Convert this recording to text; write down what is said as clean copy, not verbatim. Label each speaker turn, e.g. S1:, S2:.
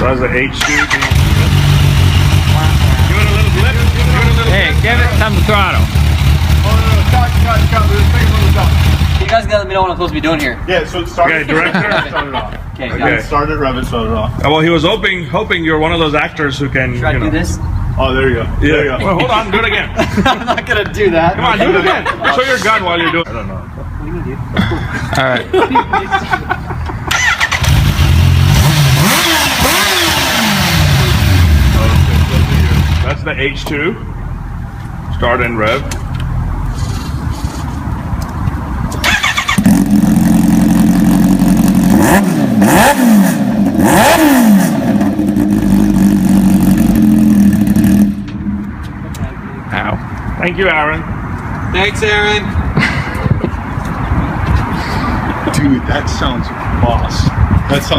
S1: That's the H2. Give it a little blip.
S2: Hey, give it some throttle.
S3: You guys gotta let me know what I'm supposed to be doing here.
S4: Yeah, so start
S1: Okay,
S4: it.
S1: director.
S4: Start it off.
S3: Okay,
S1: Okay.
S3: guys.
S4: Start it, rev it, start it off.
S1: Well, he was hoping you're one of those actors who can.
S3: Should I do this?
S4: Oh, there you go. There you
S1: Yeah.
S4: go.
S1: Well, hold on. Do it again.
S3: I'm not gonna do that.
S1: Come on, do it again. Show your gun while you're doing. I don't know.
S3: What do you mean, dude?
S2: All right.
S1: That's the H2. Start and rev.
S2: Ow.
S1: Thank you, Aaron.
S3: Thanks, Aaron.
S4: Dude, that sounds boss. That sounds